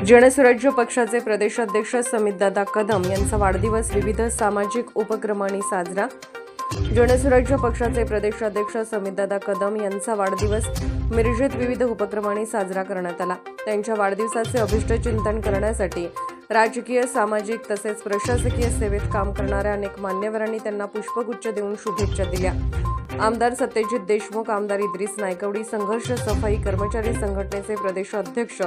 जनसुराज्य पक्षाचे प्रदेशाध्यक्ष समितदादा कदम यांचा वाढदिवस विविध सामाजिक उपक्रमांनी साजरा। जनसुराज्य पक्षाचे प्रदेशाध्यक्ष समितदादा कदम यांचा वाढदिवस मिरजेत विविध उपक्रमांनी साजरा करण्यात आला। त्यांच्या वाढदिवसाचे अभिष्ट चिंतन करण्यासाठी राजकीय, सामाजिक तसेच प्रशासकीय सेवेत काम करणाऱ्या अनेक मान्यवरांनी त्यांना पुष्पगुच्छ देऊन शुभेच्छा दिल्या। आमदार सत्यजित देशमुख, आमदार इद्रिस नायकवडी, संघर्ष सफाई कर्मचारी संघटनेचे प्रदेशाध्यक्ष,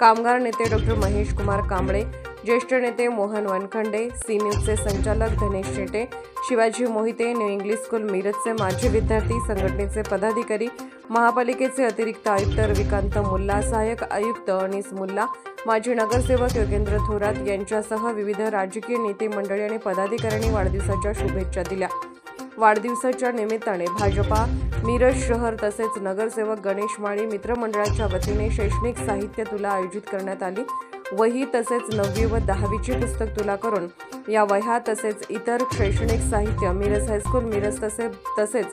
कामगार नेते डॉक्टर महेश कुमार कांबळे, ज्येष्ठ नेते मोहन वनखंडे, सी न्यूजचे संचालक Dhanesh Shete, Shivaji Mohite, new English school मिरजचे माजी विद्यार्थी, संघटनेचे पदाधिकारी, महापालिकेचे अतिरिक्त आयुक्त रविकांत मुल्ला, सहाय्यक आयुक्त अनीस मुल्ला, माजी नगरसेवक योगेंद्र थोरात यांच्यासह विविध राजकीय नेते मंडळी आणि पदाधिकाऱ्यांनी वाढदिवसाच्या शुभेच्छा दिल्या। वाढदिवसाच्या निमित्ताने भाजपा मिरज शहर तसेच नगरसेवक गणेश माळी मित्रमंडळाच्या वतीने शैक्षणिक साहित्य तुला आयोजित करण्यात आली। वही तसेच 9वी व 10वीची पुस्तक तुला करून या वह्या तसेच इतर शैक्षणिक साहित्य मिरज हायस्कूल मिरज तसेच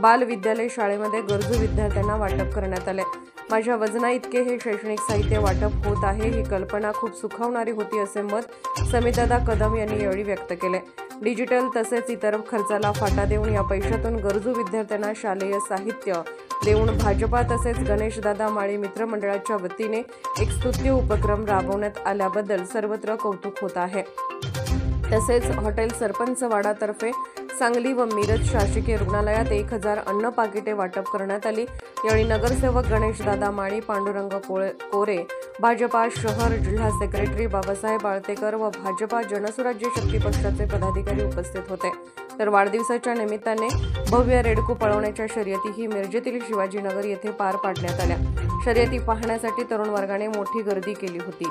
बाल विद्यालय शाळेमध्ये गरजू विद्यार्थ्यांना वाटप करण्यात आले। माझ्या वजना इतके हे शैक्षणिक साहित्य वाटप होत आहे, ही कल्पना खूप सुखावणारी होती असे मत समितदादा कदम यांनी यावेळी व्यक्त केले। डिजिटल तसेच इतर खर्चाला फाटा देऊन या पैशातून गरजू विद्यार्थ्यांना शालेय साहित्य देऊन भाजपा तसेच गणेशदादा माळी मित्रमंडळाच्या वतीने एक स्तुत्य उपक्रम राबवण्यात आल्याबद्दल सर्वत्र कौतुक होत आहे। तसेच हॉटेल सरपंच वाडातर्फे सांगली व मिरज शासकीय रुग्णालयात 1000 अन्न पाकिटे वाटप करण्यात आली। यावेळी नगरसेवक गणेशदादा माळी, पांडुरंग कोरे, भाजपा शहर जिल्हा सेक्रेटरी बाबासाहेब आळतेकर व भाजपा जनसुराज्य शक्ती पक्षाचे पदाधिकारी उपस्थित होते। तर वाढदिवसाच्या निमित्ताने भव्य रेडको पळवण्याच्या शर्यतीही मिरजेतील शिवाजीनगर येथे पार पाडण्यात आल्या। शर्यती पाहण्यासाठी तरुण वर्गाने मोठी गर्दी केली होती।